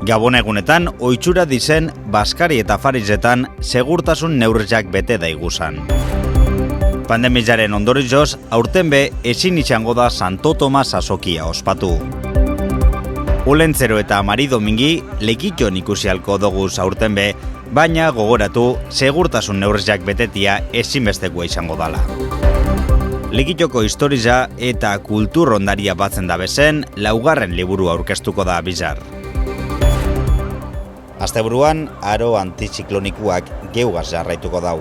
Gabon egunetan, ohitura dizen Baskari eta Farisetan segurtasun neurriak bete daiguzan. Pandemiaren ondorioz, aurten be ezin izango da Santo Tomas azokia ospatu. Olentzero eta Mari Domingi Lekiton ikusialko doguz aurten be, baina gogoratu segurtasun neurriak betetia ezinbestekoa izango dala. Lekitoko historia eta kultur ondaria batzen da bezen, laugarren liburu aurkeztuko da bizar. Asteburuan, aro antiziklonikuak geugaz jarraituko dau.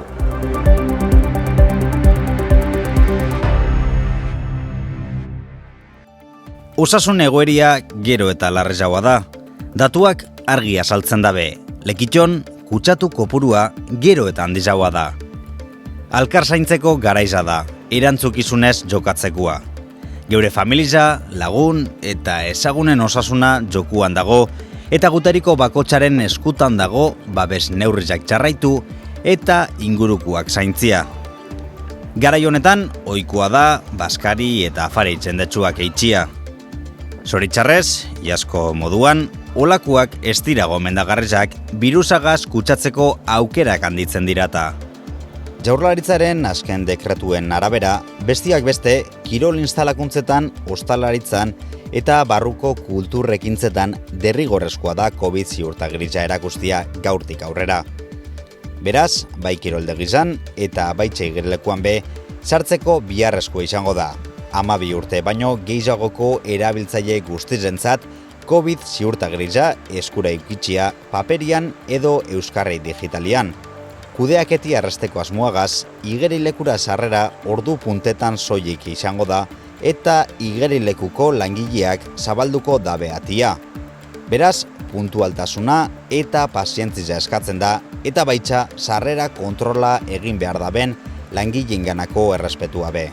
Osasun egoeria gero eta larrezagoa da. Datuak argi azaltzen dabe. Lekiton, kutsatu kopurua gero eta handizagoa da. Alkar zaintzeko garaiza da, erantzukizunez jokatzekoa. Geure familia, lagun eta ezagunen osasuna jokuan dago, eta gutariko bakotsaren eskutan dago babes neurriak jarraitu eta ingurukuak zaintzia. Garai honetan, ohikoa da Baskari eta Afari jendetsuak eitxia. Zoritxarrez, iasko moduan, olakuak ez dira gomendagarriak birusagaz kutsatzeko aukerak handitzen dirata. Jaurlaritzaren azken dekretuen arabera, bestiak beste, kirol instalakuntzetan, ostalaritzan eta barruko kulturrekintzetan derrigorrezkoa da COVID ziurtagirija erakustia gaurtik aurrera. Beraz, bai kiroldegizan eta bai txegirlekuan be, sartzeko biharrezkoa izango da. 12 urte baino gehiagoko erabiltzaile guztizentzat COVID ziurtagirija eskura ikitxia paperian edo euskarri digitalian. Kudeaketi arresteko asmoagaz, igerilekura sarrera ordu puntetan soilik izango da eta igerilekuko langileak zabalduko dabe atia. Beraz, puntualtasuna eta pazientzia eskatzen da eta baitza sarrera kontrola egin behar daben langileenganako errespetua be.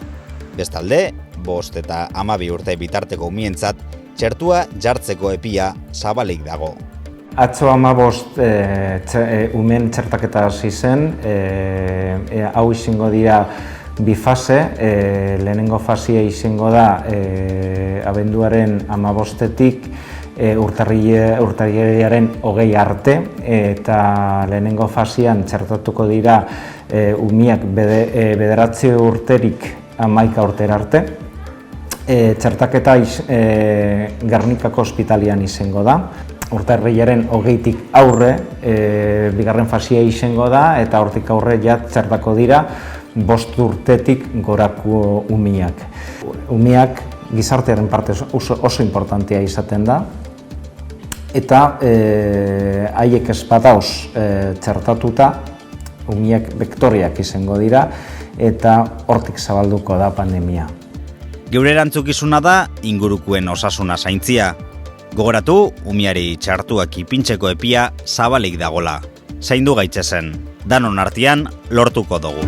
Bestalde, 5 eta 12 urte bitarteko umientzat, txertua jartzeko epia zabalik dago. Atzo 15 umen txertaketa hasi zen, hau izango dira bi fase, lehenengo fasia izango da abenduaren 15-etik urtarrilaren 20 arte, eta lehenengo fasian txertatuko dira umiak 9 urterik 11 urtera arte. Txertaketa Gernikako ospitalian izango da. Urtarrilaren 20-tik aurre, bigarren fasia izango da, eta hortik aurre txertako dira 5 urtetik gorako umiak. Umiak gizartearen parte oso importantea izaten da, eta haiek espadauz txertatuta, umiak vektoriak izango dira, eta hortik zabalduko da pandemia. Geure erantzukizuna da ingurukuen osasuna zaintzia. Gogoratu, umiari txartuak ipintzeko epia zabalik dagola. Zaindu gaitzezen, danon artean lortuko dugu.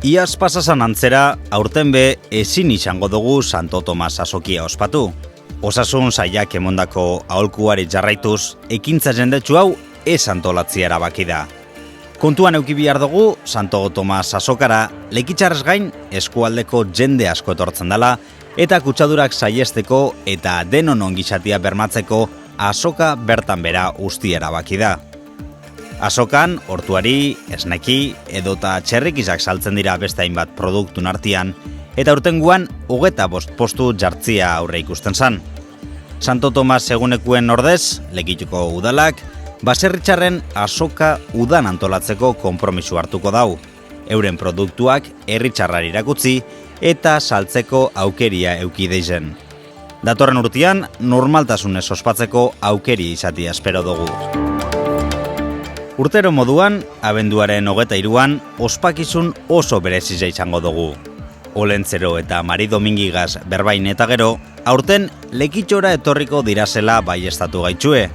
Iaz pasasan antzera, aurten be ezin izango dugu Santo Tomas azokia ospatu. Osasun sailak emondako aholkuari jarraituz, ekintza jendetsu hau ez antolatzea erabaki da. Kontuan eduki behar dugu, Santo Tomas azokara, lekitxarrez gain eskualdeko jende asko etortzen dela, eta kutsadurak saihesteko eta denon ongizatia bermatzeko azoka bertan bera usti erabaki da. Azokan, hortuari, esneki edota txerrikizak saltzen dira beste hainbat produktun artean, eta urtenguan 25 postu jartzia aurre ikusten zan. Santo Tomas egunekuen ordez, Lekituko udalak, baserritxarren azoka udan antolatzeko konpromisu hartuko dau. Euren produktuak herritxarrari irakutzi eta saltzeko aukeria eduki deizen. Datorren urtean, normaltasunez ospatzeko aukeria izatea espero dugu. Urtero moduan, abenduaren 23an, ospakizun oso berezia izango dugu. Olentzero eta Mari Domingigaz berbain eta gero, aurten Lekitxora etorriko dirazela baiestatu gaitxue.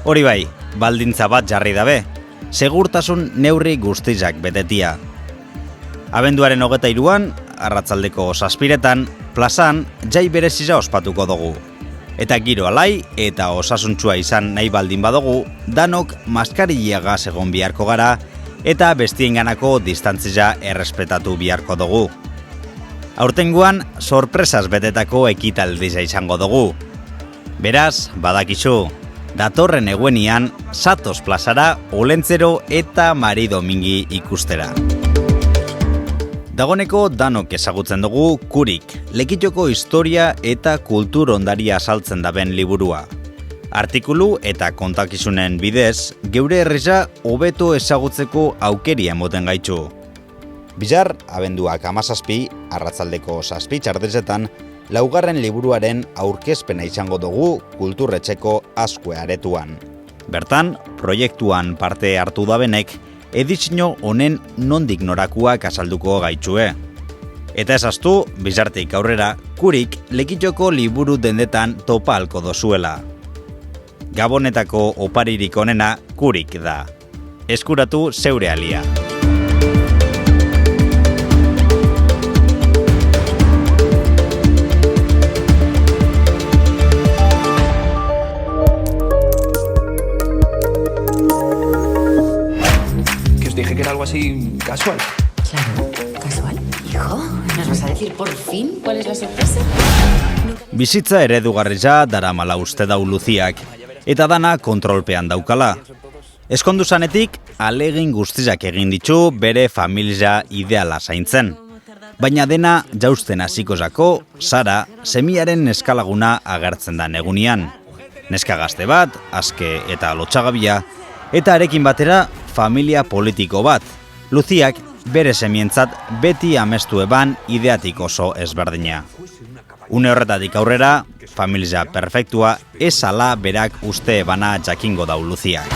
Hori bai, baldintza bat jarri dabe, segurtasun neurri guztizak betetia. Abenduaren 23an, arratzaldeko 7etan, plazan jai berezia ospatuko dugu. Eta giro alai eta osasuntsua izan nahi baldin badugu, danok maskariagaz egon biharko gara eta bestienganako distantzia errespetatu biharko dugu. Aurtengoan, sorpresaz betetako ekitaldia izango dugu. Beraz, badakizu, datorren eguenian Satos plazara Olentzero eta Mari Domingi ikustera. Dagoneko danok ezagutzen dugu Kurik, Lekitoko historia eta kultur ondaria azaltzen daben liburua. Artikulu eta kontakizunen bidez, geure herria hobeto ezagutzeko aukeria emoten gaitzu. Bizar, abenduak 17, arratzaldeko 7 txardezetan, laugarren liburuaren aurkezpena izango dugu kulturretxeko Azkue aretuan. Bertan, proiektuan parte hartu dabenek, edizio honen nondik norakuak azalduko gaitzue. Eta ezaztu, bizartik aurrera, Kurik Lekitoko liburu dendetan topa halko dozuela. Gabonetako oparirik onena Kurik da. Eskuratu zeure alia. Dije que era algo así casual. Claro, casual. Hijo, ¿nos vas a decir por fin cuál es la sorpresa? Bizitza eredugarria daramala uste dau Luziak, eta dana kontrolpean daukala. Eskondu zanetik, alegin guztiak egin ditu bere familia ideala zaintzen. Baina dena jausten hasiko zako, Sara, semiaren neskalaguna agertzen da negunian. Neska gazte bat, aske eta lotxagabia, eta arekin batera familia politiko bat. Luziak bere semientzat beti amestu eban ideatik oso ezberdina. Une horretatik aurrera, familia perfektua ez ala berak uste ebana jakingo dau Luziak.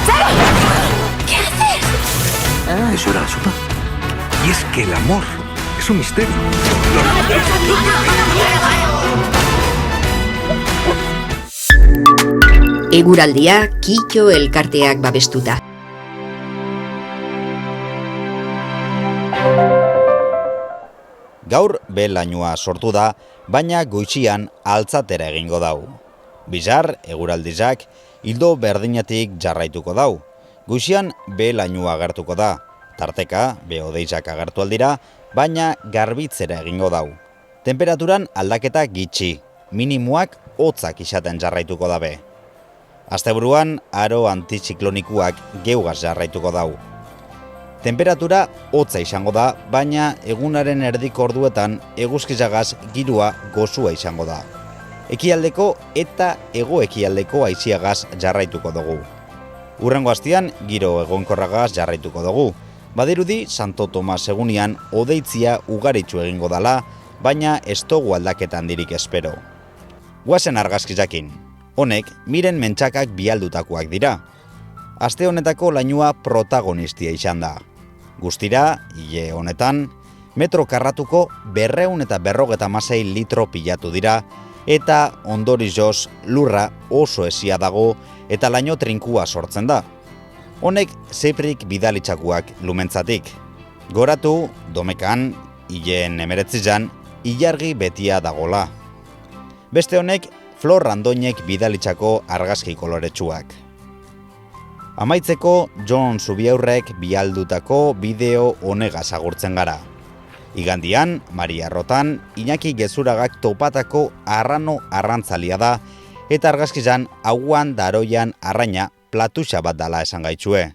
¿Qué haces? Eso era la sopa. Y es que el amor es un misterio. Eguraldia Kitxo elkarteak babestuta. Gaur belainua sortu da, baina goizian altzatera egingo dau. Bizar, eguraldizak, hildo berdinatik jarraituko dau. Goizian belainua agertuko da. Tarteka, behodeizak agertu aldira, baina garbitzera egingo dau. Temperaturan aldaketa gitxi, minimoak hotzak izaten jarraituko dabe. Asteburuan, aro antiziklonikuak geugaz jarraituko dau. Temperatura hotza izango da, baina egunaren erdiko orduetan eguzkizagaz girua gozua izango da. Ekialdeko eta hego-ekialdeko haiziagaz jarraituko dugu. Hurrengo astean giro egonkorragaz jarraituko dugu. Badirudi Santo Tomas egunean hodeitzia ugaritsu egingo dala, baina ez dugu aldaketan dirik espero. Guazen argazkizakin. Honek miren mentsakak bialdutakoak dira. Aste honetako lainua protagonistia izan da. Guztira, hile honetan, metro karratuko 256 litro pilatu dira, eta ondorioz lurra oso esia dago eta laino trinkua sortzen da. Honek zeiprik bidalitzakuak lumentzatik. Goratu, domekan, hileen 19 ilargi betia dagola. Beste honek, Flor Randoinek bidalitzako argazki koloretsuak. Amaitzeko, Jon Zubiaurrek bialdutako bideo honegaz agurtzen gara. Igandian, Maria Rotan, Iñaki Gezuragak topatako arrano arrantzalia da, eta argazkizan hauan daroian arraina platuxa bat dala esan gaitzue.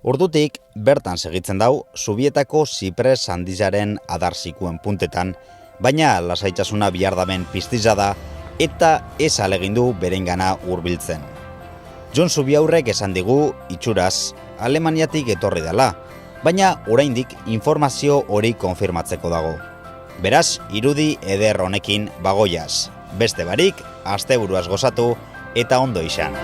Ordutik, bertan segitzen dau, Zubietako Zipres handizaren adarzikuen puntetan, baina lasaitasuna bihardaben piztiza da, eta ez alegindu berengana hurbiltzen. Jon Zubiaurrek esan digu, itxuraz, Alemaniatik etorri dela, baina oraindik informazio hori konfirmatzeko dago. Beraz, irudi eder honekin bagoiaz. Beste barik, asteburuaz gozatu eta ondo izan.